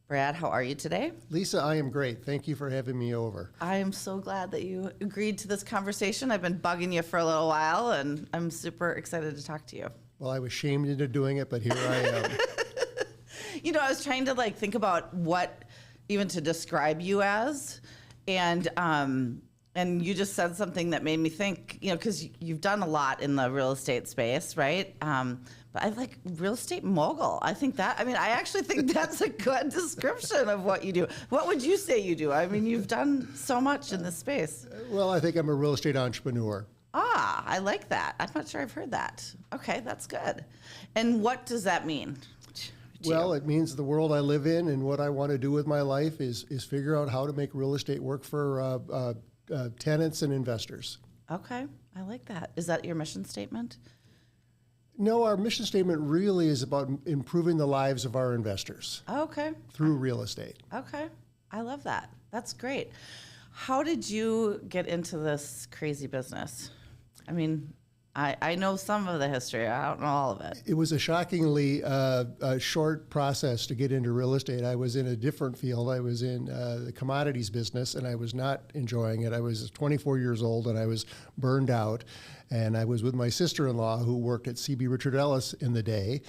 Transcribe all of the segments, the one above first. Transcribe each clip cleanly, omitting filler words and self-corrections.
Brad, how are you today? Lisa, I am great. Thank you for having me over. I am so glad that you agreed to this conversation. I've been bugging you for a little while, and I'm super excited to talk to you. Well, I was shamed into doing it, but here I am. I was trying to think about what even to describe you as, and you just said something that made me think, because you've done a lot in the real estate space, right? But I like real estate mogul. I actually think that's a good description of what you do. What would you say you do? You've done so much in this space. Well, I think I'm a real estate entrepreneur. I like that. I'm not sure I've heard that. Okay, that's good. And what does that mean? Well, it means the world I live in and what I want to do with my life is figure out how to make real estate work for tenants and investors. Okay, I like that. Is that your mission statement? No, our mission statement really is about improving the lives of our investors. Okay. Through real estate. Okay, I love that. That's great. How did you get into this crazy business? I know some of the history. I don't know all of it. It was a shockingly short process to get into real estate. I was in a different field. I was in the commodities business, and I was not enjoying it. I was 24 years old, and I was burned out. And I was with my sister-in-law, who worked at CB Richard Ellis in the day.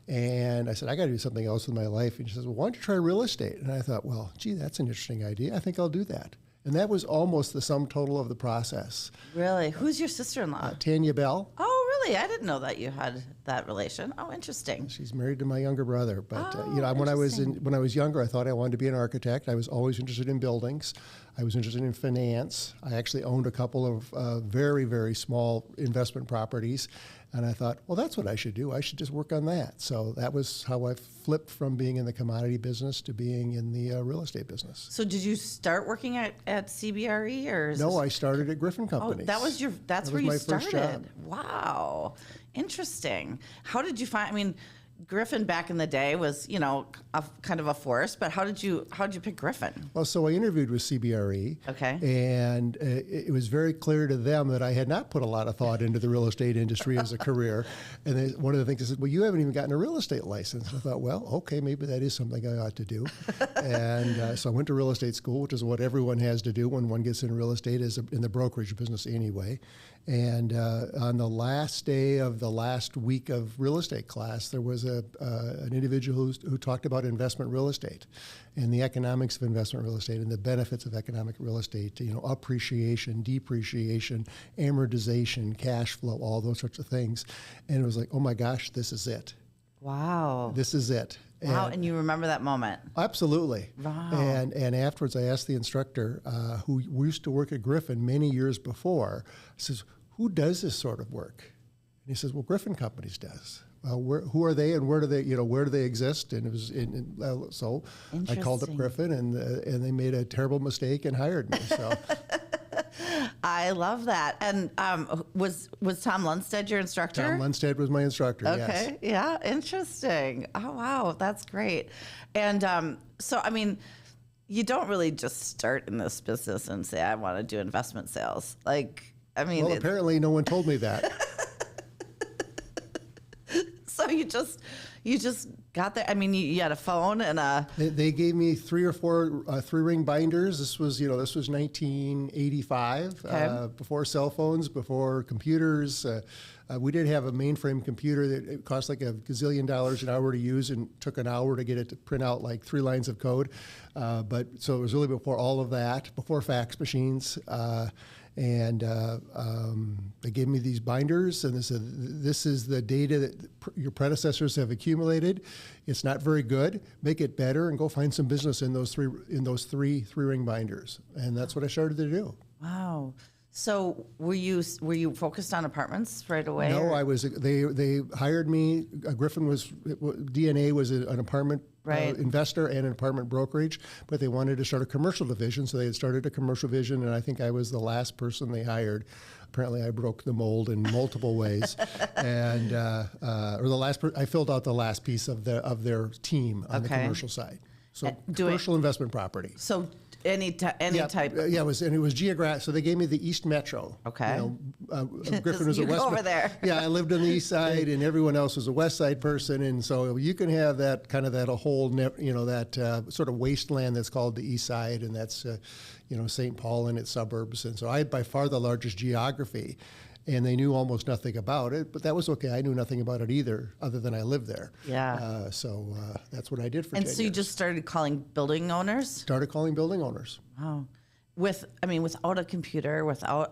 And I said, I got to do something else with my life. And she says, well, why don't you try real estate? And I thought, well, gee, that's an interesting idea. I think I'll do that. And that was almost the sum total of the process. Really? Who's your sister-in-law? Tanya Bell. Oh, really? I didn't know that you had that relation. Oh, interesting. She's married to my younger brother. But when I was younger, I thought I wanted to be an architect. I was always interested in buildings. I was interested in finance. I actually owned a couple of very, very small investment properties. And I thought, well, that's what I should do. I should just work on that. So that was how I flipped from being in the commodity business to being in the real estate business. So did you start working at CBRE or? No, I started at Griffin Companies. Oh, that's where you started. First job. Wow, interesting. How did you find? Griffin back in the day was, kind of a force, but how did you pick Griffin? Well, so I interviewed with CBRE. Okay. And it was very clear to them that I had not put a lot of thought into the real estate industry as a career. And one of the things they said, well, you haven't even gotten a real estate license. And I thought, well, okay, maybe that is something I ought to do. And so I went to real estate school, which is what everyone has to do when one gets into real estate, is in the brokerage business anyway. And on the last day of the last week of real estate class, there was an individual who talked about investment real estate and the economics of investment real estate and the benefits of economic real estate, appreciation, depreciation, amortization, cash flow, all those sorts of things. And it was like, oh my gosh, this is it. Wow. This is it. Wow, and you remember that moment? Absolutely. Wow. And afterwards, I asked the instructor, who used to work at Griffin many years before, I says, who does this sort of work? And he says, well, Griffin Companies does. Who are they, and where do they exist? And it was so I called up Griffin, and they made a terrible mistake and hired me. So. I love that. And was Tom Lundstedt your instructor? Tom Lundstedt was my instructor. Okay, yes. Yeah, interesting. Oh wow, that's great. And you don't really just start in this business and say, I want to do investment sales. Well, apparently no one told me that. So you just got there. You had a phone and a. They gave me 3 or 4 3-ring binders. This was 1985. Okay. Before cell phones, before computers. We did have a mainframe computer that it cost like $1 gazillion an hour to use, and took an hour to get it to print out like 3 lines of code. But so it was really before all of that, before fax machines. And they gave me these binders, and they said, this is the data that your predecessors have accumulated. It's not very good. Make it better, and go find some business in those three 3-ring binders. And that's what I started to do. Wow. So were you focused on apartments right away? No, I was. They hired me. DNA was an apartment investor and an apartment brokerage, but they wanted to start a commercial division, so they had started a commercial division, and I think I was the last person they hired. Apparently, I broke the mold in multiple ways, and I filled out the last piece of their team on the commercial side. So commercial investment property. So Any type. Yeah, it was geographic. So they gave me the East Metro. Okay. Griffin was a You go West. over there. Yeah, I lived on the East Side, and everyone else was a West Side person, and so you can have that kind of that a whole, that sort of wasteland that's called the East Side, and that's St. Paul and its suburbs, and so I had by far the largest geography. And they knew almost nothing about it, but that was okay. I knew nothing about it either, other than I lived there. Yeah. So that's what I did for 10 And years. so you just started calling building owners? Started calling building owners. Wow. Without a computer, I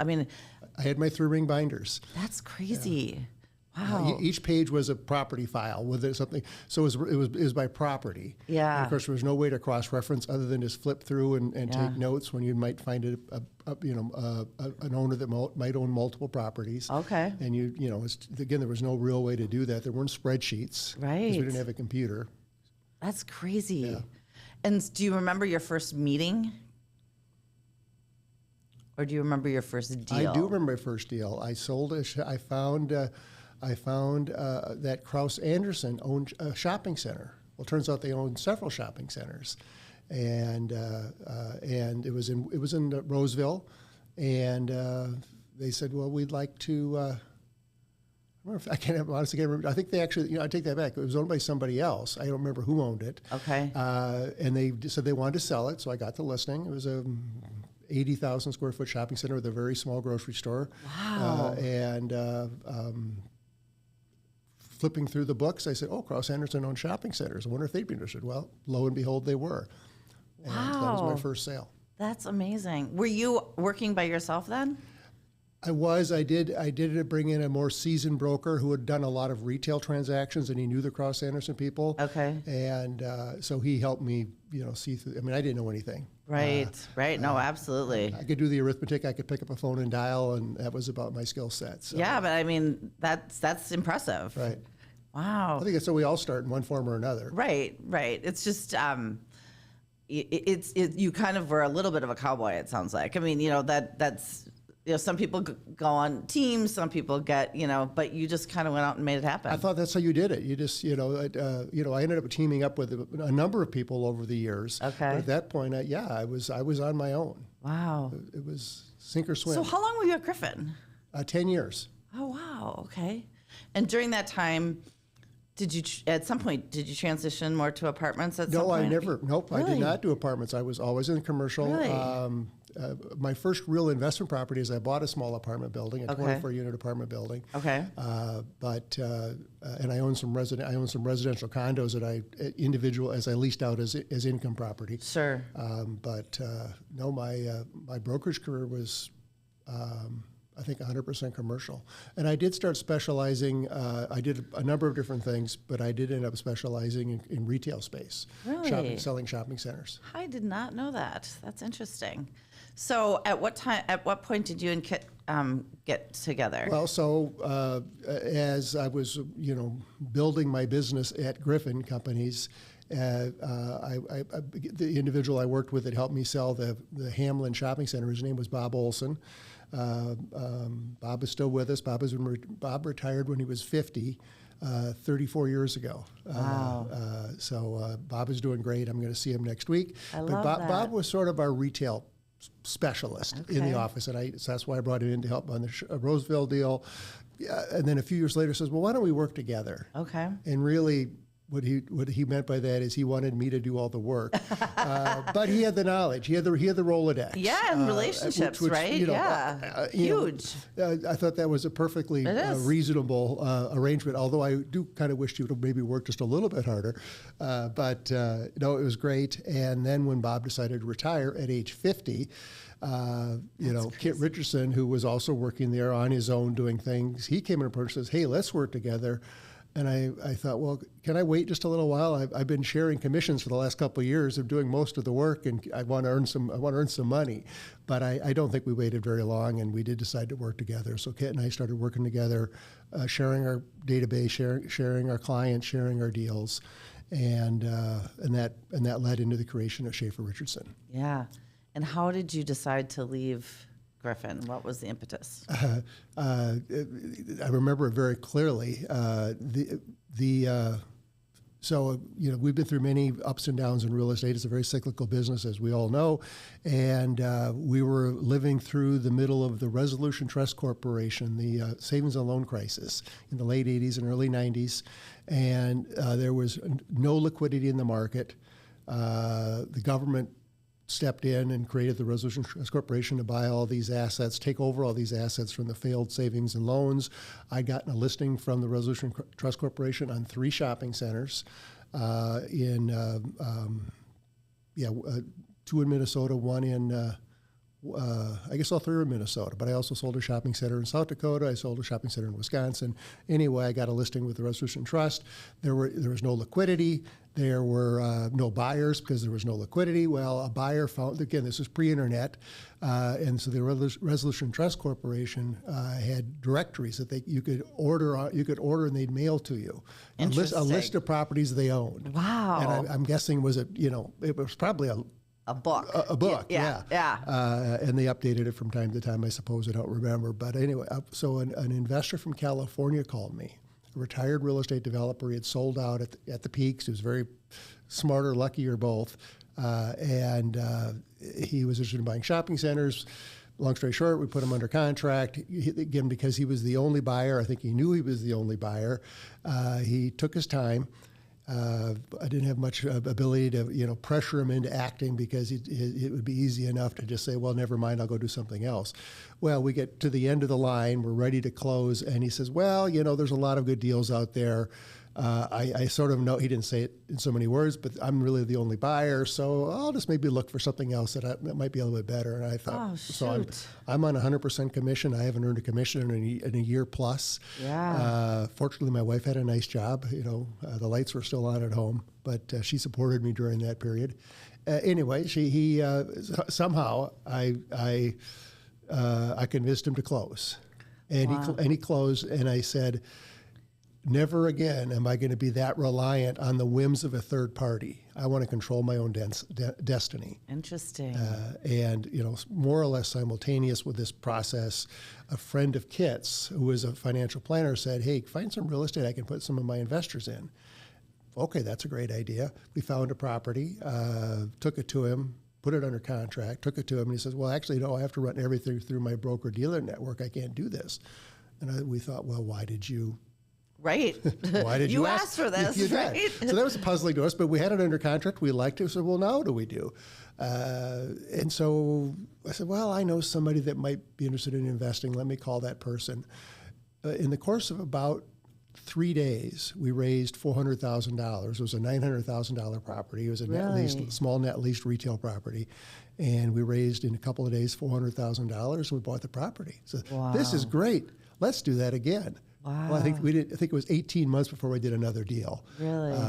had my 3-ring binders. That's crazy. Wow. Each page was a property file with something. So it was by property. Yeah. And of course, there was no way to cross-reference other than just flip through and take notes when you might find an owner that might own multiple properties. Okay. And again, there was no real way to do that. There weren't spreadsheets. Right. Because we didn't have a computer. That's crazy. Yeah. And do you remember your first meeting? Or do you remember your first deal? I do remember my first deal. I sold I found that Kraus Anderson owned a shopping center. Well, it turns out they owned several shopping centers, and it was in Roseville, and they said, well, we'd like to. I can't honestly can't remember. I think they actually, I take that back. It was owned by somebody else. I don't remember who owned it. Okay. And they said they wanted to sell it, so I got the listing. It was a 80,000 square foot shopping center with a very small grocery store. Wow. Flipping through the books, I said, Kraus Anderson owned shopping centers. I wonder if they'd be interested. Well, lo and behold, they were. And that was my first sale. That's amazing. Were you working by yourself then? I was. I did bring in a more seasoned broker who had done a lot of retail transactions, and he knew the Kraus Anderson people. Okay. And so he helped me, see through. I mean, I didn't know anything. Right. No, absolutely. I could do the arithmetic. I could pick up a phone and dial, and that was about my skill set. So. Yeah, but I mean, that's impressive. Right. Wow. I think that's how we all start in one form or another. Right. It's just you kind of were a little bit of a cowboy. It sounds like. I mean, that's. Some people go on teams, some people get, but you just kind of went out and made it happen. I thought that's how you did it. You just, I ended up teaming up with a number of people over the years. Okay. But at that point, I was on my own. Wow. It was sink or swim. So how long were you at Griffin? 10 years. Oh, wow. Okay. And during that time, at some point, did you transition more to apartments some point? No, I never. Nope, Really? I did not do apartments. I was always in commercial. Really? My first real investment property is I bought a small apartment building, a 24-unit apartment building. Okay. And I own some residential condos that as I leased out as income property. Sure. No, my brokerage career was. I think 100% commercial. And I did start specializing. I did a number of different things, but I did end up specializing in retail space. Really? Selling shopping centers. I did not know that. That's interesting. So at what point did you get together? Well, so as I was, building my business at Griffin Companies, the individual I worked with that helped me sell the Hamlin Shopping Center, his name was Bob Olson. Bob is still with us. Bob retired when he was 50, 34 years ago. Wow. So Bob is doing great. I'm going to see him next week. Love that. Bob was sort of our retail specialist in the office, and so that's why I brought him in to help on the Roseville deal. And then a few years later says, well, why don't we work together? Okay. And really, what he meant by that is he wanted me to do all the work, but he had the knowledge, he had the Rolodex, and relationships, which, right? Huge. I thought that was a perfectly reasonable arrangement. Although I do kind of wish you would have maybe worked just a little bit harder, but no, it was great. And then when Bob decided to retire at age 50. Kit Richardson, who was also working there on his own doing things, he came in and approached and says, hey, let's work together. And I thought, well, can I wait just a little while? I've been sharing commissions for the last couple of years of doing most of the work, and I want to earn some money. But I don't think we waited very long, and we did decide to work together. So Kit and I started working together, sharing our database, sharing our clients, sharing our deals, and that led into the creation of Shafer Richardson. Yeah. And how did you decide to leave Griffin? What was the impetus? I remember it very clearly. So, we've been through many ups and downs in real estate. It's a very cyclical business, as we all know. And we were living through the middle of the Resolution Trust Corporation, the savings and loan crisis in the late 80s and early 90s. And there was no liquidity in the market. The government stepped in and created the Resolution Trust Corporation to buy all these assets, take over all these assets from the failed savings and loans. I'd gotten a listing from the Resolution Trust Corporation on 3 shopping centers two in Minnesota, one in, I guess all 3 are in Minnesota, but I also sold a shopping center in South Dakota. I sold a shopping center in Wisconsin. Anyway, I got a listing with the Resolution Trust. There was no liquidity. There were no buyers because there was no liquidity. Well, a buyer found, again, this was pre-internet, and so the Resolution Trust Corporation had directories that you could order and they'd mail to you. A list of properties they owned. Wow. And I'm guessing it was probably a book. A book, yeah. And they updated it from time to time, I suppose. I don't remember. But anyway, so an investor from California called me, a retired real estate developer. He had sold out at the peaks. He was very smart or lucky or both. And he was interested in buying shopping centers. Long story short, we put him under contract. Again, because he was the only buyer, I think he knew he was the only buyer. He took his time. I didn't have much ability to, pressure him into acting because it would be easy enough to just say, well, never mind, I'll go do something else. Well, we get to the end of the line, we're ready to close, and he says, well, there's a lot of good deals out there. I sort of know, he didn't say it in so many words, but I'm really the only buyer, so I'll just maybe look for something else that might be a little bit better. And I thought, so I'm on 100% commission. I haven't earned a commission in a year plus. Yeah. Fortunately, my wife had a nice job. The lights were still on at home, but she supported me during that period. Anyway, somehow I convinced him to close, and he closed, and I said, never again am I going to be that reliant on the whims of a third party. I want to control my own destiny. Interesting. And, more or less simultaneous with this process, a friend of Kit's, who was a financial planner, said, hey, find some real estate I can put some of my investors in. Okay, that's a great idea. We found a property, took it to him, put it under contract, took it to him, and he says, well, actually, no, I have to run everything through my broker-dealer network. I can't do this. And we thought, well, why did you... Right. Why did you ask for this, right? So that was puzzling to us, but we had it under contract. We liked it. So, well, now what do we do? And so I said, well, I know somebody that might be interested in investing. Let me call that person. In the course of about 3 days, we raised $400,000. It was a $900,000 property. It was a small net leased retail property. And we raised in a couple of days $400,000, and we bought the property. So This is great. Let's do that again. Wow. Well, I think it was 18 months before we did another deal. Really?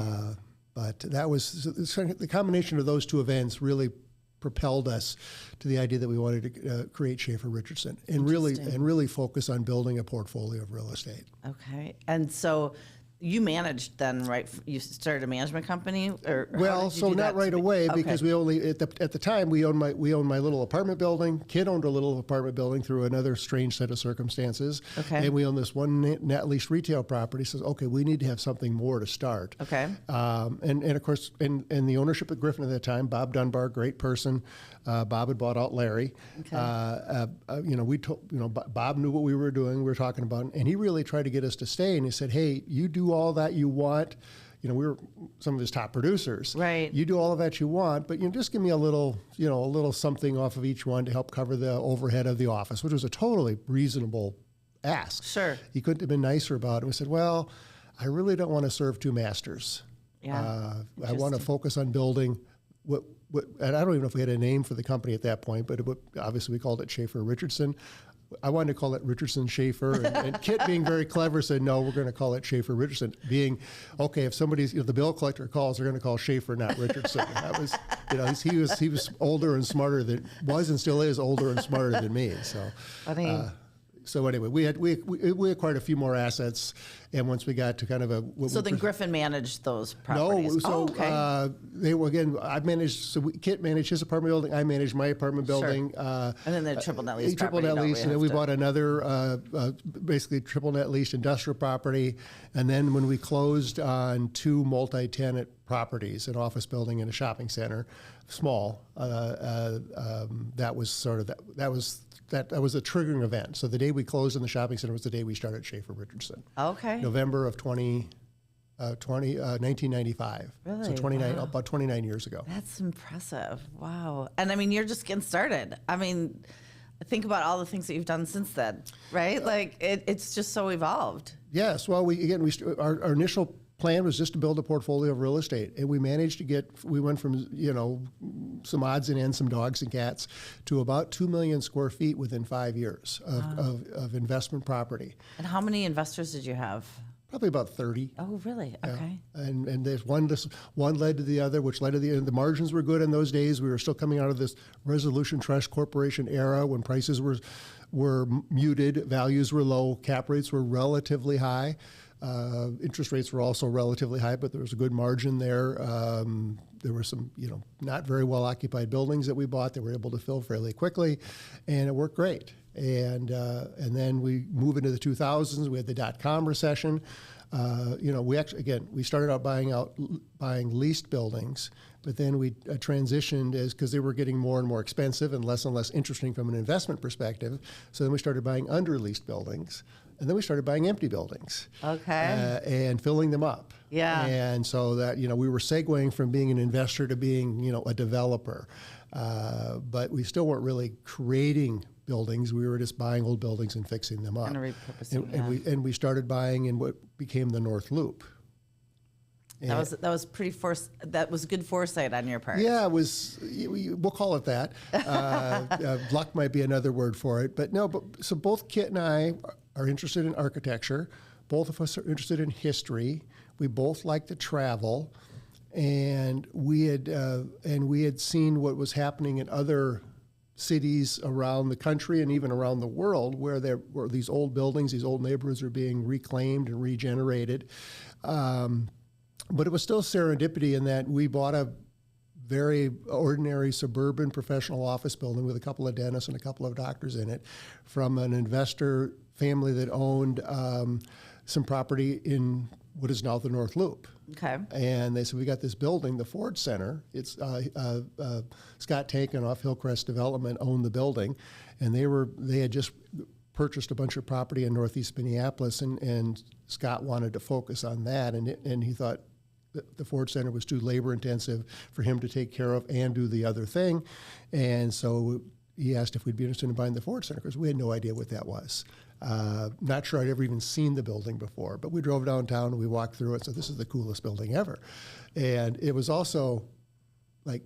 But that was the combination of those two events really propelled us to the idea that we wanted to create Shafer Richardson and really focus on building a portfolio of real estate. Okay. And so you managed then, right? You started a management company, or not right away because we only at the time we owned my little apartment building. Kid owned a little apartment building through another strange set of circumstances. Okay. And we owned this one net leased retail property. Says, okay, we need to have something more to start. Okay. And of course, and the ownership at Griffin at that time, Bob Dunbar, great person. Bob had bought out Larry. Okay. Bob knew what we were doing. We were talking about, and he really tried to get us to stay. And he said, hey, you do all that you want. We were some of his top producers. Right. You do all of that you want, but just give me a little something off of each one to help cover the overhead of the office, which was a totally reasonable ask. Sure. He couldn't have been nicer about it. We said, well, I really don't want to serve two masters. Yeah. I want to focus on building what, and I don't even know if we had a name for the company at that point, but obviously we called it Shafer Richardson. I wanted to call it Richardson Schafer, and Kit, being very clever, said, no, we're going to call it Shafer Richardson. Being, okay, if somebody's, the bill collector calls, they're going to call Schafer, not Richardson. That was, he was older and smarter than, was and still is older and smarter than me. So, funny. So anyway, we acquired a few more assets, and once we got to kind of a So then Griffin managed those properties. no, so Oh, okay. they were again. I managed. So Kit managed his apartment building. I managed my apartment building. And then the triple net lease Triple property. net don't we lease, and then have we to- bought another, basically triple net leased industrial property. And then when we closed on 2 multi-tenant properties, an office building and a shopping center, small, that was sort of that was a triggering event. So the day we closed in the shopping center was the day we started Shafer Richardson. Okay. November of 1995. Really? So about 29 years ago. That's impressive. Wow. And I mean, you're just getting started. I mean, think about all the things that you've done since then, right? Like it's just so evolved. Yes. Well, our initial plan was just to build a portfolio of real estate, and we managed to we went from some odds and ends, some dogs and cats, to about 2 million square feet within 5 years of investment property. And how many investors did you have? Probably about 30. Oh, really? Okay. And there's one led to the other, which led to the end. The margins were good in those days. We were still coming out of this Resolution Trust Corporation era when prices were muted, values were low, cap rates were relatively high. Interest rates were also relatively high, but there was a good margin there. There were some, not very well occupied buildings that we bought that we were able to fill fairly quickly, and it worked great. And then we move into the 2000s. We had the .com recession. We started out buying leased buildings, but then we transitioned because they were getting more and more expensive and less interesting from an investment perspective. So then we started buying under leased buildings. And then we started buying empty buildings. Okay. And filling them up. Yeah. And so that, we were segueing from being an investor to being, a developer. But we still weren't really creating buildings. We were just buying old buildings and fixing them up. And repurposing. And we started buying in what became the North Loop. That was that was good foresight on your part. Yeah, it was. We'll call it that. Luck might be another word for it, but no. So both Kit and I are interested in architecture. Both of us are interested in history. We both like to travel, and we had seen what was happening in other cities around the country and even around the world, where there were these old buildings, these old neighborhoods are being reclaimed and regenerated. But it was still serendipity in that we bought a very ordinary suburban professional office building with a couple of dentists and a couple of doctors in it from an investor family that owned some property in what is now the North Loop. Okay. And they said, we got this building, the Ford Center. It's Scott Tankenoff, Hillcrest Development, owned the building. And they had just purchased a bunch of property in Northeast Minneapolis, and Scott wanted to focus on that. And he thought the Ford Center was too labor intensive for him to take care of and do the other thing. And so he asked if we'd be interested in buying the Ford Center because we had no idea what that was. Not sure I'd ever even seen the building before, but we drove downtown and we walked through it. So this is the coolest building ever. And it was also like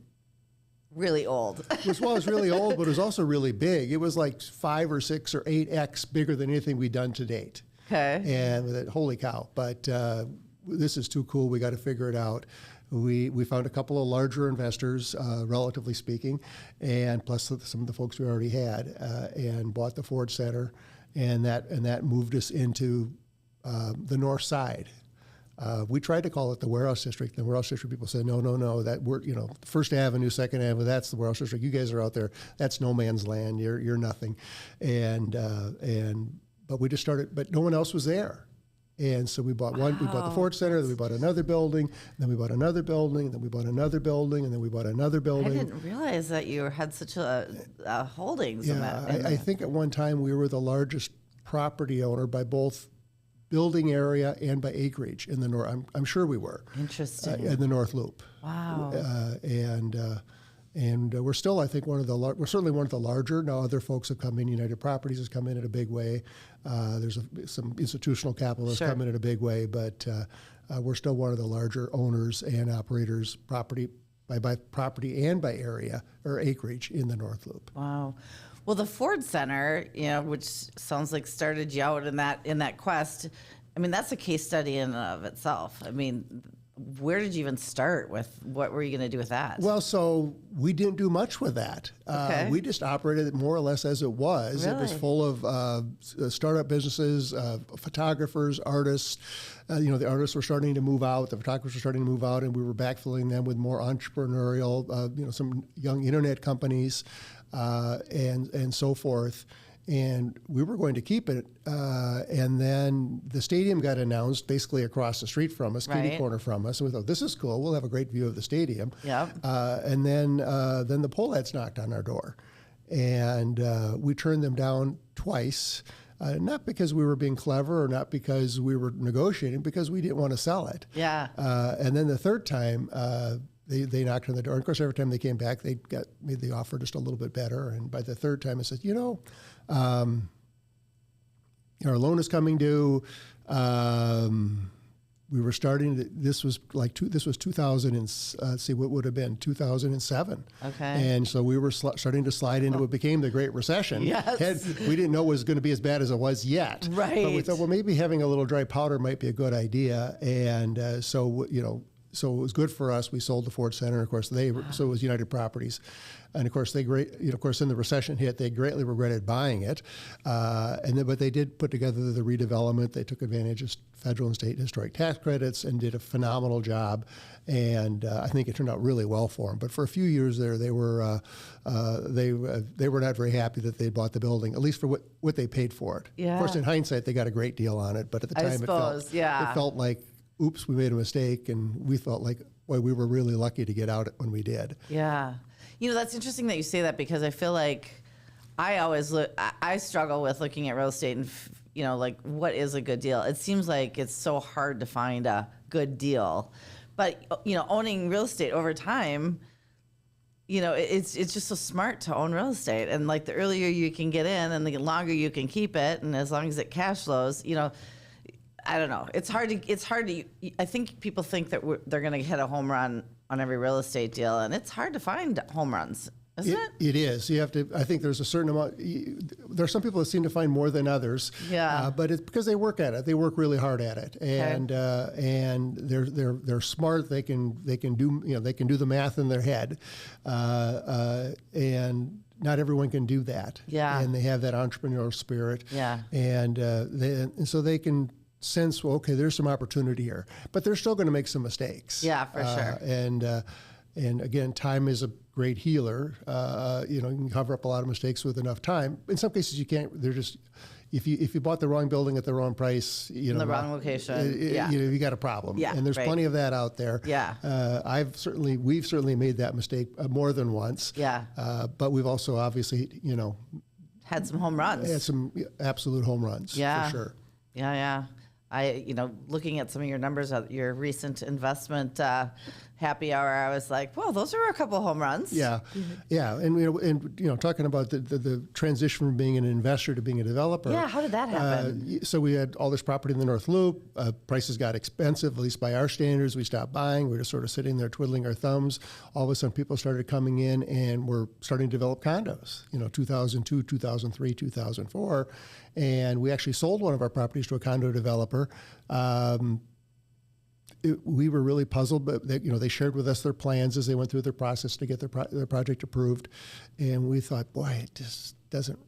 really old. it was really old, but it was also really big. It was like 5 or 6 or 8x bigger than anything we'd done to date. Okay. And with it, holy cow. But this is too cool. We got to figure it out. We found a couple of larger investors, relatively speaking, and plus some of the folks we already had, and bought the Ford Center, and that moved us into the north side. We tried to call it the warehouse district. The warehouse district people said, no, that we're, First Avenue, Second Avenue, that's the warehouse district. You guys are out there. That's no man's land. You're nothing. But we just started, but no one else was there. And so we bought one, we bought the Ford Center, then we bought another building, then we bought another building, then we bought another building, and then we bought another I building. didn't realize that you had such a holdings in that. I think at one time we were the largest property owner by both building area and by acreage in the north. I'm sure we were. Interesting. In the North Loop. Wow. And we're still, I think, we're certainly one of the larger. Now other folks have come in. United Properties has come in a big way. There's some institutional capital has come in a big way, but we're still one of the larger owners and operators by property and by area or acreage in the North Loop. Wow. Well, the Ford Center, which sounds like started you out in that quest. I mean, that's a case study in and of itself. I mean, where did you even start with? What were you going to do with that? Well, so we didn't do much with that. Okay. We just operated it more or less as it was. It was Really? full of startup businesses, photographers, artists. The artists were starting to move out, the photographers were starting to move out, and we were backfilling them with more entrepreneurial, some young internet companies, and so forth. And we were going to keep it, and then the stadium got announced basically across the street from us, kitty Right. corner from us. And we thought, this is cool. We'll have a great view of the stadium. Yep. And then the Poleads knocked on our door, and we turned them down twice. Not because we were being clever or not because we were negotiating, because we didn't want to sell it. Yeah. And then the third time, they knocked on the door. And of course, every time they came back, they made the offer just a little bit better. And by the third time, I said, our loan is coming due. We were starting to, this was 2000 and, let's see, what would have been 2007. Okay. And so we were starting to slide into what became the Great Recession. Yes. We didn't know it was going to be as bad as it was yet. Right. But we thought, well, maybe having a little dry powder might be a good idea. And so it was good for us. We sold the Ford Center. Of course, so it was United Properties. And of course, then the recession hit. They greatly regretted buying it, but they did put together the redevelopment. They took advantage of federal and state historic tax credits and did a phenomenal job. And I think it turned out really well for them. But for a few years there, they were not very happy that they bought the building, at least for what they paid for it. Yeah. Of course, in hindsight, they got a great deal on it. But at the time, it felt like, oops, we made a mistake, and we felt like, boy, we were really lucky to get out when we did. Yeah. That's interesting that you say that, because I feel like I struggle with looking at real estate and, like, what is a good deal? It seems like it's so hard to find a good deal. But, owning real estate over time, it's just so smart to own real estate. And, like, the earlier you can get in and the longer you can keep it, and as long as it cash flows, I don't know. It's hard to. I think people think that they're going to hit a home run on every real estate deal, and it's hard to find home runs, isn't it? It is. You have to. I think there's a certain amount. There are some people that seem to find more than others. Yeah. But it's because they work at it. They work really hard at it, and they're smart. They can do the math in their head, and not everyone can do that. Yeah. And they have that entrepreneurial spirit. Yeah. And so they can sense, well, okay, there's some opportunity here, but they're still going to make some mistakes. Yeah, for sure. And again, time is a great healer. You can cover up a lot of mistakes with enough time. In some cases, you can't. They're just, if you bought the wrong building at the wrong price, In the wrong location. Yeah. you got a problem. Yeah, and there's right. plenty of that out there. Yeah. We've certainly made that mistake more than once. Yeah. But we've also obviously, Had some home runs. had some absolute home runs. Yeah. For sure. Yeah. Looking at some of your numbers, your recent investment happy hour, I was like, well, those are a couple home runs. Yeah, yeah, and talking about the transition from being an investor to being a developer. Yeah, how did that happen? So we had all this property in the North Loop. Prices got expensive, at least by our standards. We stopped buying. We were just sort of sitting there twiddling our thumbs. All of a sudden, people started coming in, and we're starting to develop condos. 2002, 2003, 2004, and we actually sold one of our properties to a condo developer. We were really puzzled, but they shared with us their plans as they went through their process to get their project approved, and we thought, boy, it just doesn't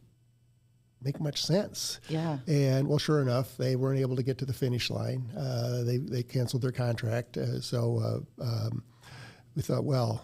make much sense. Yeah. And well, sure enough, they weren't able to get to the finish line. They canceled their contract, so we thought, well,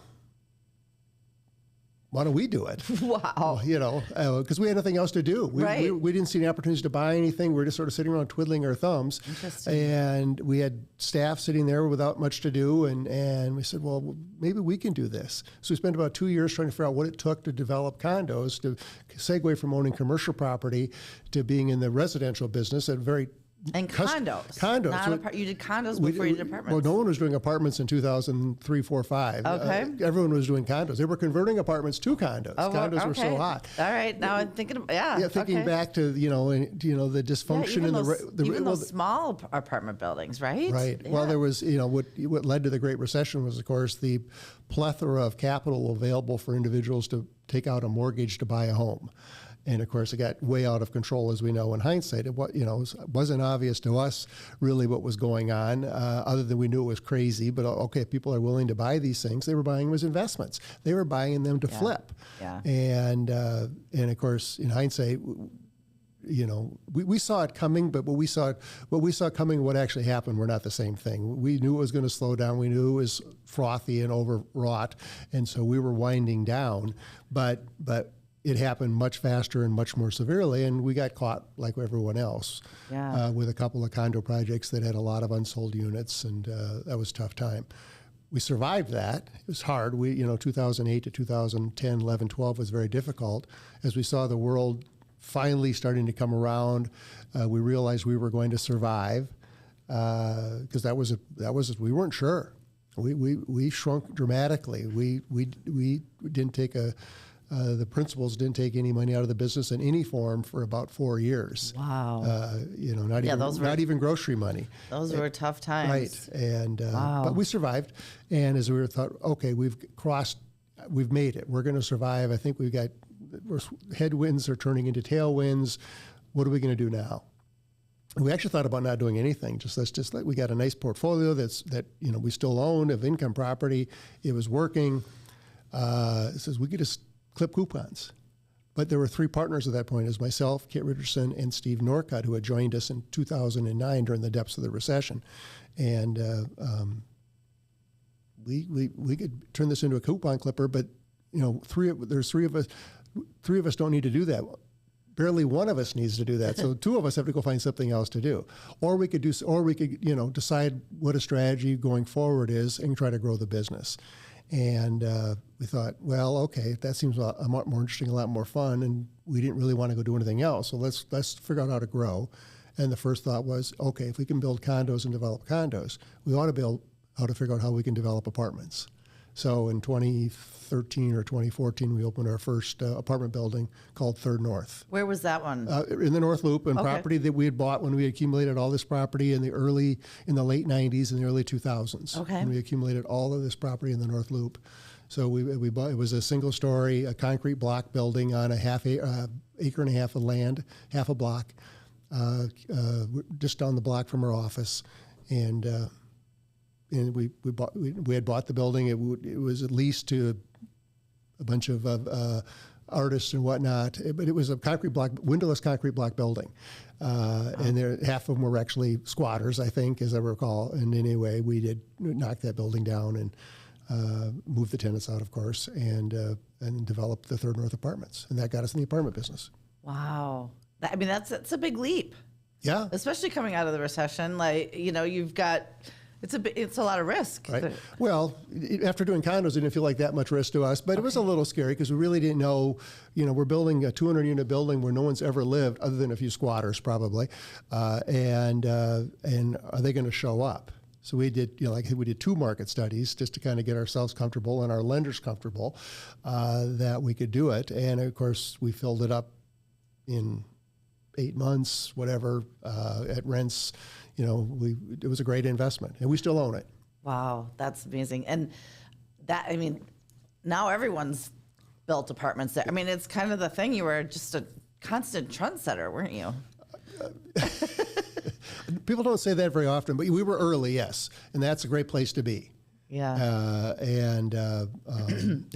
why don't we do it? Wow. Because we had nothing else to do. Right. We didn't see any opportunities to buy anything. We were just sort of sitting around twiddling our thumbs. Interesting. And we had staff sitting there without much to do. And we said, well, maybe we can do this. So we spent about 2 years trying to figure out what it took to develop condos, to segue from owning commercial property to being in the residential business at a very And condos. Condos. Not you did condos before you did apartments. Well, no one was doing apartments in 2003, 4, 5. Okay. Everyone was doing condos. They were converting apartments to condos. Condos were so hot. All right. Now I'm thinking of, Thinking back to, the dysfunction in even those small apartment buildings, right? Right. Yeah. Well, there was, what led to the Great Recession was, of course, the plethora of capital available for individuals to take out a mortgage to buy a home. And of course, it got way out of control, as we know in hindsight. It wasn't obvious to us really what was going on, other than we knew it was crazy. But okay, people are willing to buy these things. They were buying them as investments. They were buying them to flip. Yeah. And of course, in hindsight, we saw it coming, but what we saw coming and what actually happened were not the same thing. We knew it was going to slow down. We knew it was frothy and overwrought, and so we were winding down. But it happened much faster and much more severely, and we got caught like everyone else with a couple of condo projects that had a lot of unsold units, and that was a tough time. We survived that. It was hard. 2008 to 2010, 11, 12 was very difficult. As we saw the world finally starting to come around, we realized we were going to survive because we weren't sure. We shrunk dramatically. We didn't take the principals didn't take any money out of the business in any form for about 4 years. Wow. Not even grocery money. Those were tough times. Right. And but we survived. And as we thought, okay, we've made it. We're going to survive. I think headwinds are turning into tailwinds. What are we going to do now? We actually thought about not doing anything. We got a nice portfolio that we still own of income property. It was working. It says we could just clip coupons. But there were 3 partners at that point. It was myself, Kit Richardson, and Steve Norcutt, who had joined us in 2009 during the depths of the recession. And we could turn this into a coupon clipper, but there's 3 of us. 3 of us don't need to do that. Barely one of us needs to do that. So 2 of us have to go find something else to do. Or we could decide what a strategy going forward is and try to grow the business. And we thought, well, okay, that seems a lot more interesting, a lot more fun, and we didn't really want to go do anything else. So let's figure out how to grow. And the first thought was, okay, if we can build condos and develop condos, we ought to build how to figure out how we can develop apartments. So in 2013 or 2014, we opened our first apartment building called Third North. Where was that one? In the North Loop, and property that we had bought when we accumulated all this property in the late 90s and the early 2000s. Okay. And we accumulated all of this property in the North Loop. So we bought, it was a single story, a concrete block building on a acre and a half of land, half a block, just down the block from our office. And we had bought the building. It was leased to a bunch of artists and whatnot, but it was a windowless concrete block building. And half of them were actually squatters, I think, as I recall. And anyway, we did knock that building down and move the tenants out, of course, and develop the Third North Apartments. And that got us in the apartment business. Wow. That's a big leap. Yeah. Especially coming out of the recession. You've got... It's a lot of risk. Right. Well, after doing condos, it didn't feel like that much risk to us, but it was a little scary because we really didn't know, we're building a 200-unit building where no one's ever lived other than a few squatters probably, and are they going to show up? So we did, we did 2 market studies just to kind of get ourselves comfortable and our lenders comfortable that we could do it. And of course, we filled it up in 8 months, whatever, at rents. It was a great investment, and we still own it. Wow, that's amazing. And now everyone's built apartments there. It's kind of the thing. You were just a constant trendsetter, weren't you? People don't say that very often, but we were early, yes, and that's a great place to be. Yeah. And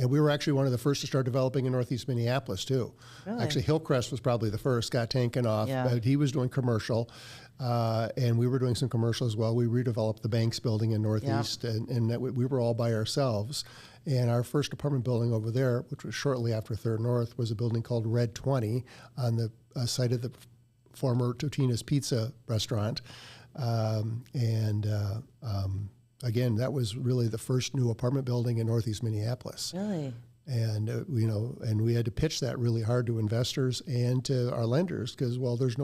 we were actually one of the first to start developing in Northeast Minneapolis, too. Really? Actually, Hillcrest was probably the first, Scott Tankinoff. Yeah. He was doing commercial, and we were doing some commercial as well. We redeveloped the Banks building in Northeast, and we were all by ourselves. And our first apartment building over there, which was shortly after Third North, was a building called Red 20 on the site of the former Totino's Pizza restaurant. Again, that was really the first new apartment building in Northeast Minneapolis. Really? And and we had to pitch that really hard to investors and to our lenders because, there's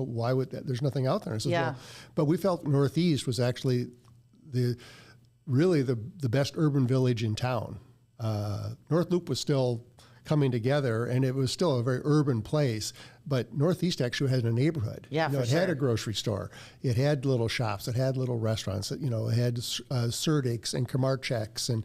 nothing out there. Yeah. But we felt Northeast was actually the best urban village in town. North Loop was still coming together, and it was still a very urban place. But Northeast actually had a neighborhood. Yeah, you know, for it sure. had a grocery store. It had little shops. It had little restaurants. It had Serdik's and Kamarchek's and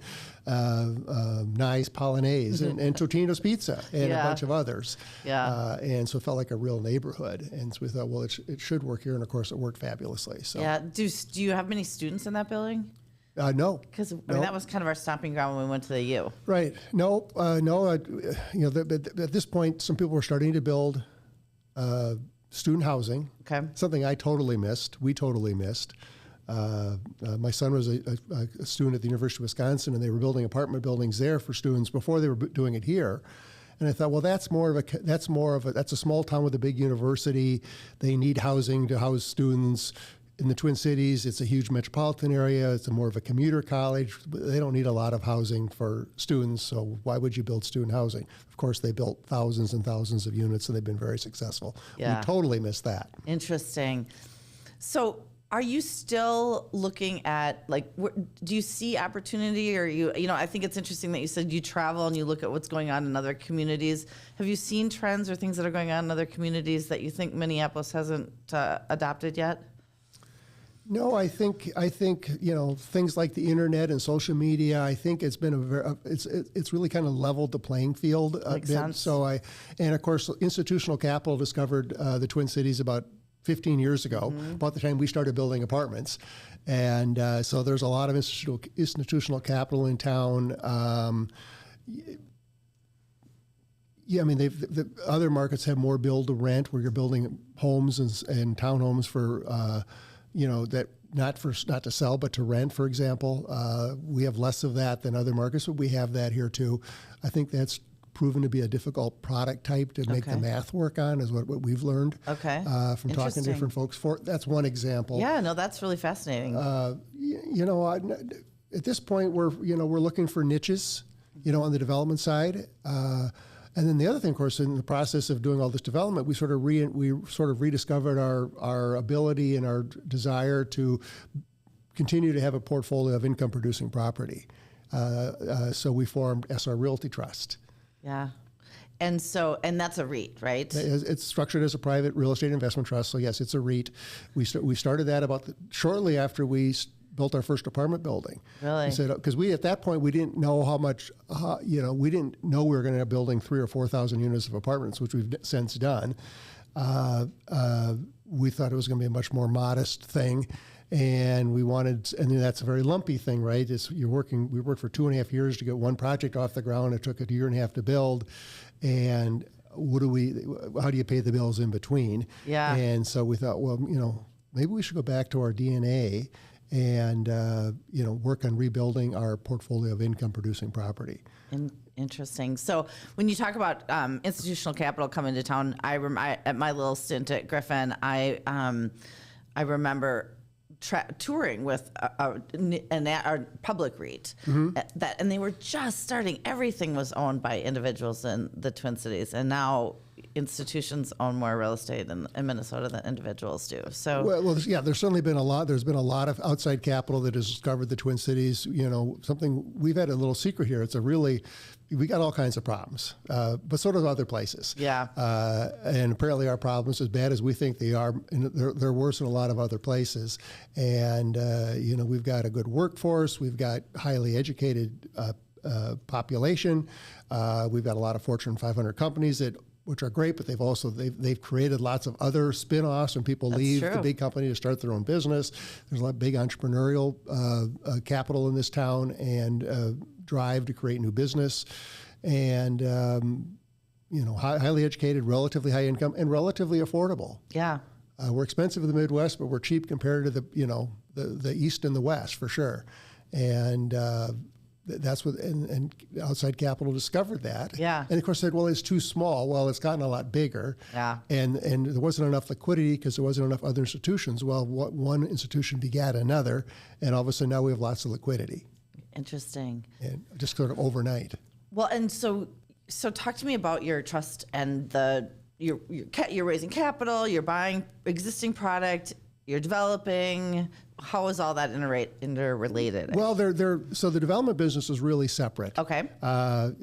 Nice Polonaise and Totino's Pizza and a bunch of others. Yeah. And so it felt like a real neighborhood. And so we thought, well, it should work here. And of course, it worked fabulously. So Yeah. Do you have many students in that building? no. Because that was kind of our stomping ground when we went to the U. Right. No. At this point, some people were starting to build student housing. Okay. Something I totally missed. We totally missed. My son was a student at the University of Wisconsin, and they were building apartment buildings there for students before they were doing it here. And I thought, well, that's a small town with a big university. They need housing to house students. In the Twin Cities, it's a huge metropolitan area. It's more of a commuter college. They don't need a lot of housing for students, so why would you build student housing? Of course, they built thousands and thousands of units, and they've been very successful. Yeah. We totally missed that. Interesting. So are you still looking at, do you see opportunity, or I think it's interesting that you said you travel and you look at what's going on in other communities. Have you seen trends or things that are going on in other communities that you think Minneapolis hasn't adopted yet? No, I think things like the internet and social media. I think it's been it's really kind of leveled the playing field a Makes bit. sense. And of course, institutional capital discovered the Twin Cities about 15 years ago, about the time we started building apartments, and so there's a lot of institutional capital in town. Yeah, I mean, the other markets have more build to rent, where you're building homes and townhomes for. That not to sell, but to rent, for example. We have less of that than other markets, but we have that here too. I think that's proven to be a difficult product type to make the math work on, is what we've learned from talking to different folks. That's one example. Yeah, no, that's really fascinating. At this point, we're looking for niches, on the development side. And then the other thing, of course, in the process of doing all this development, we sort of rediscovered our ability and our desire to continue to have a portfolio of income-producing property. So we formed SR Realty Trust. Yeah. And that's a REIT, right? It's structured as a private real estate investment trust. So yes, it's a REIT. We started that shortly after we built our first apartment building. Really? Because at that point we didn't know how much, we didn't know we were going to be building 3,000 or 4,000 units of apartments, which we've since done. We thought it was going to be a much more modest thing, and and that's a very lumpy thing, right? We worked for 2.5 years to get one project off the ground. It took a year and a half to build, and how do you pay the bills in between? Yeah. And so we thought, well, maybe we should go back to our DNA and work on rebuilding our portfolio of income-producing property. Interesting. So when you talk about institutional capital coming to town, at my little stint at Griffin, I remember touring with a public REIT, and they were just starting. Everything was owned by individuals in the Twin Cities, and now institutions own more real estate in Minnesota than individuals do. So, there's certainly been a lot. There's been a lot of outside capital that has discovered the Twin Cities. Something we've had a little secret here. We got all kinds of problems, but so do other places. Yeah. And apparently our problems, as bad as we think they are, they're worse in a lot of other places. And we've got a good workforce. We've got highly educated population. We've got a lot of Fortune 500 companies which are great, but they've created lots of other spin-offs, and people leave the big company to start their own business. There's a lot of big entrepreneurial capital in this town, and drive to create new business, and highly educated, relatively high income, and relatively affordable. Yeah. We're expensive in the Midwest, but we're cheap compared to the East and the West for sure, and that's what and outside capital discovered that. Yeah. And of course said, well, it's too small. Well, it's gotten a lot bigger. Yeah. And there wasn't enough liquidity because there wasn't enough other institutions. Well, one institution begat another, and all of a sudden now we have lots of liquidity. Interesting. And just sort of overnight. Well, and so talk to me about your trust and you're raising capital, you're buying existing product, you're developing. How is all that interrelated? Well, so the development business is really separate. Okay. And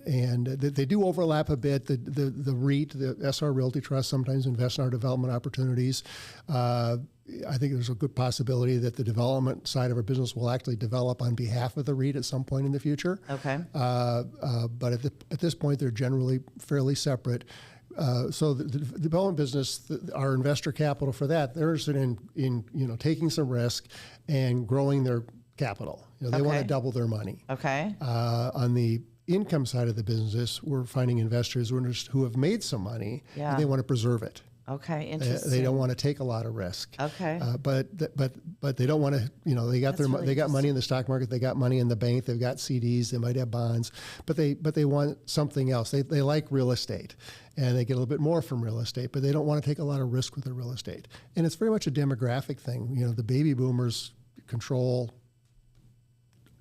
they do overlap a bit. The REIT, the SR Realty Trust, sometimes invest in our development opportunities. I think there's a good possibility that the development side of our business will actually develop on behalf of the REIT at some point in the future. Okay. But at this point, they're generally fairly separate. So the development business, our investor capital for that, they're interested in taking some risk and growing their capital. They want to double their money. Okay. On the income side of the business, we're finding investors who have made some money and they want to preserve it. Okay, interesting. They don't want to take a lot of risk. Okay. But they don't want to. They got they got money in the stock market. They got money in the bank. They've got CDs. They might have bonds. But they want something else. They like real estate, and they get a little bit more from real estate. But they don't want to take a lot of risk with their real estate. And it's very much a demographic thing. The baby boomers control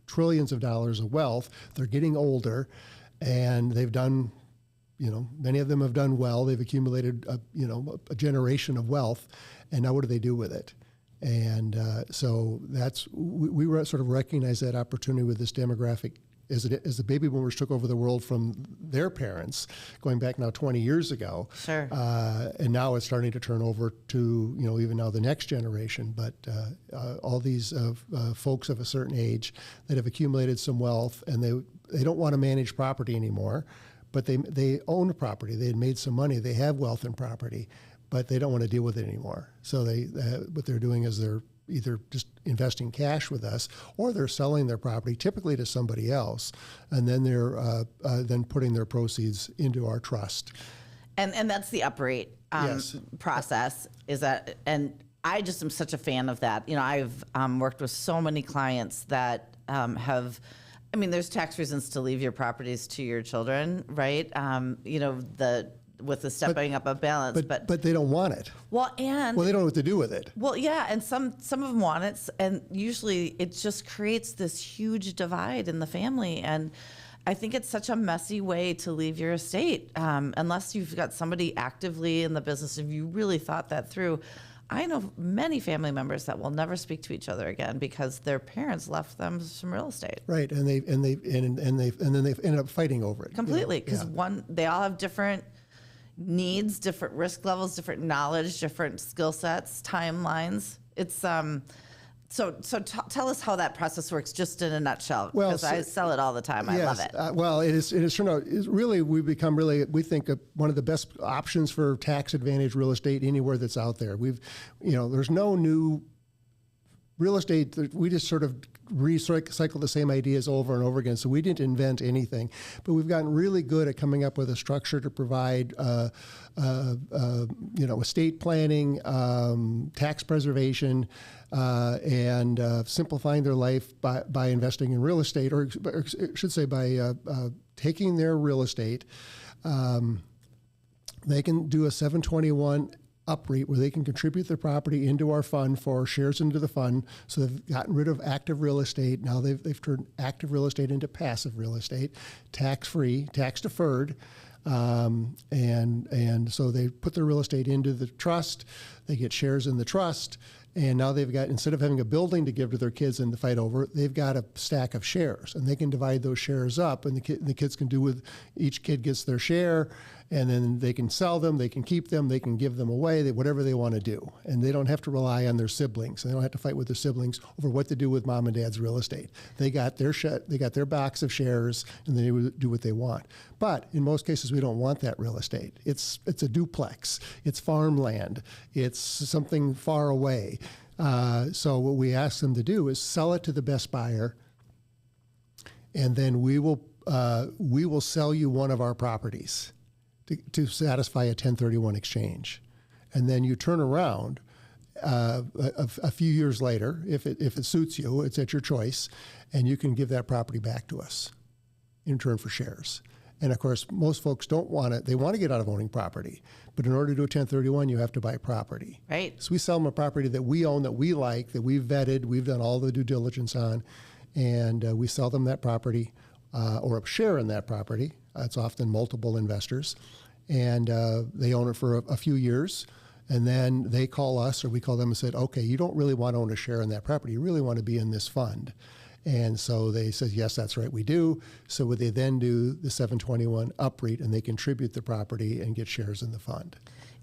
trillions of dollars of wealth. They're getting older, and they've done. Many of them have done well. They've accumulated, a generation of wealth, and now what do they do with it? And so we sort of recognize that opportunity with this demographic as the baby boomers took over the world from their parents, going back now 20 years ago. Sure. And now it's starting to turn over to, even now the next generation. But all these folks of a certain age that have accumulated some wealth, and they don't want to manage property anymore. But they own property. They had made some money. They have wealth in property, but they don't want to deal with it anymore. So what they're doing is they're either just investing cash with us, or they're selling their property, typically to somebody else, and then they're then putting their proceeds into our trust. And that's the uprate process. Is that, and I just am such a fan of that. I've worked with so many clients that have. There's tax reasons to leave your properties to your children, right? With the stepping up of balance, but they don't want it. Well, they don't know what to do with it. Well, yeah, and some of them want it, and usually it just creates this huge divide in the family. And I think it's such a messy way to leave your estate, unless you've got somebody actively in the business. If you really thought that through. I know many family members that will never speak to each other again because their parents left them some real estate. Right, and then they've ended up fighting over it completely because they all have different needs, different risk levels, different knowledge, different skill sets, timelines. It's So tell us how that process works, just in a nutshell, because I sell it all the time. I love it. Well, it has turned out, we've become we think one of the best options for tax advantage real estate anywhere that's out there. There's no new real estate. We just sort of recycle the same ideas over and over again. So we didn't invent anything, but we've gotten really good at coming up with a structure to provide, estate planning, tax preservation, and simplifying their life by investing in real estate, or I should say by taking their real estate. They can do a 721 UPREIT where they can contribute their property into our fund for shares into the fund. So they've gotten rid of active real estate. Now they've turned active real estate into passive real estate, tax-free, tax-deferred. And so they put their real estate into the trust. They get shares in the trust. And now they've got, instead of having a building to give to their kids and to fight over, they've got a stack of shares, and they can divide those shares up, and the kids can do with, each kid gets their share, and then they can sell them, they can keep them, they can give them away, whatever they want to do. And they don't have to rely on their siblings. They don't have to fight with their siblings over what to do with mom and dad's real estate. They got their box of shares, and they do what they want. But in most cases, we don't want that real estate. It's a duplex. It's farmland. It's something far away. So what we ask them to do is sell it to the best buyer, and then we will sell you one of our properties to satisfy a 1031 exchange. And then you turn around a few years later, if it suits you, it's at your choice, and you can give that property back to us in return for shares. And of course, most folks don't want it. They want to get out of owning property. But in order to do a 1031, you have to buy property. Right. So we sell them a property that we own, that we like, that we've vetted, we've done all the due diligence on, and we sell them that property or a share in that property. It's often multiple investors. And they own it for a few years. And then they call us, or we call them and said, okay, you don't really want to own a share in that property. You really want to be in this fund. And so they said, yes, that's right, we do. So would they then do the 721 UPREIT, and they contribute the property and get shares in the fund?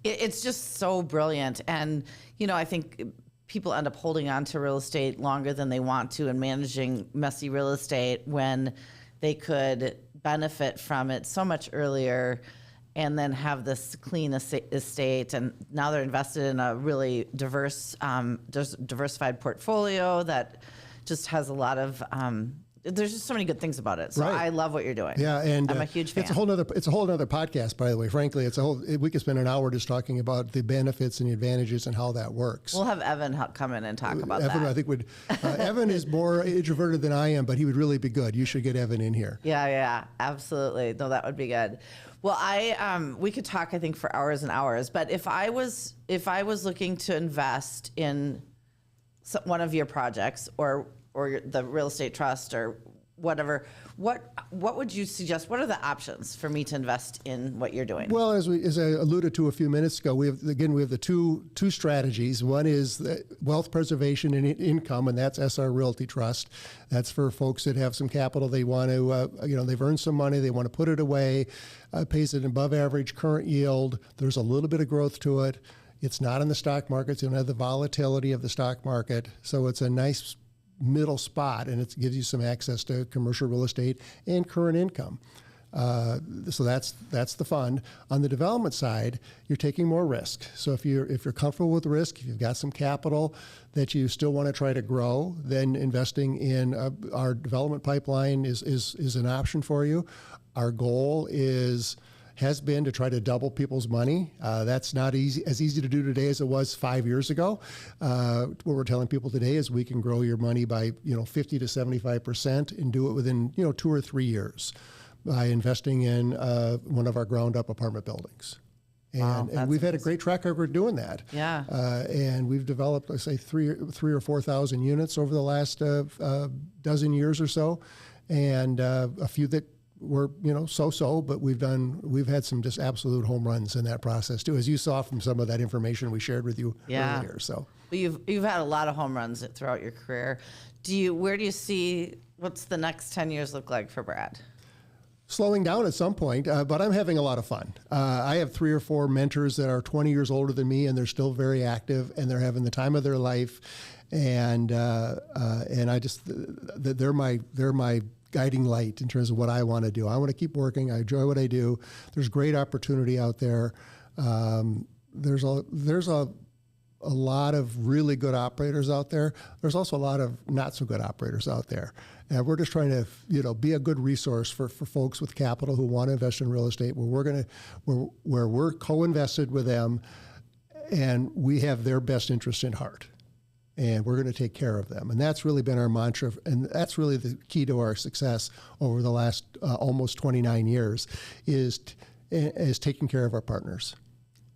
It's just so brilliant. And, I think people end up holding on to real estate longer than they want to and managing messy real estate when they could benefit from it so much earlier and then have this clean estate. And now they're invested in a really diversified portfolio that just has a lot of, there's just so many good things about it. So Right. I love what you're doing. Yeah, and I'm a huge fan. It's a whole other podcast, by the way. Frankly, we could spend an hour just talking about the benefits and the advantages and how that works. We'll have Evan come in and talk about Evan, that. I think Evan is more introverted than I am, but he would really be good. You should get Evan in here. Yeah, absolutely. No, that would be good. Well, we could talk, I think, for hours and hours. But if I was looking to invest in one of your projects or the real estate trust or whatever, what would you suggest? What are the options for me to invest in what you're doing? Well, as I alluded to a few minutes ago, we have the two strategies. One is wealth preservation and income, and that's SR Realty Trust. That's for folks that have some capital. They want to, they've earned some money. They want to put it away. Pays an above average current yield. There's a little bit of growth to it. It's not in the stock market. So you don't have the volatility of the stock market. So it's a nice middle spot, and it gives you some access to commercial real estate and current income. So that's the fund. On the development side, you're taking more risk. So if you're comfortable with risk, if you've got some capital that you still want to try to grow, then investing in our development pipeline is an option for you. Our goal has been to try to double people's money. That's not as easy to do today as it was 5 years ago. What we're telling people today is we can grow your money by 50 to 75% and do it within 2 or 3 years by investing in one of our ground up apartment buildings. And we've had a great track record doing that. Yeah. And we've developed, I say, 3,000 or 4,000 units over the last dozen years or so, and a few that were so-so, but we've had some just absolute home runs in that process too, as you saw from some of that information we shared with you earlier. So you've had a lot of home runs throughout your career. Where do you see what's the next 10 years look like for Brad? Slowing down at some point, but I'm having a lot of fun. I have 3 or 4 mentors that are 20 years older than me, and they're still very active, and they're having the time of their life. And I just they're my guiding light in terms of what I want to do. I want to keep working. I enjoy what I do. There's great opportunity out there. There's a lot of really good operators out there. There's also a lot of not so good operators out there. And we're just trying to, be a good resource for folks with capital who want to invest in real estate, where we're co-invested with them and we have their best interest in heart. And we're going to take care of them. And that's really been our mantra. And that's really the key to our success over the last almost 29 years is taking care of our partners.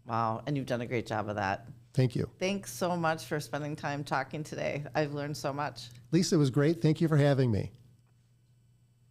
Wow. And you've done a great job of that. Thank you. Thanks so much for spending time talking today. I've learned so much. Lisa, it was great. Thank you for having me.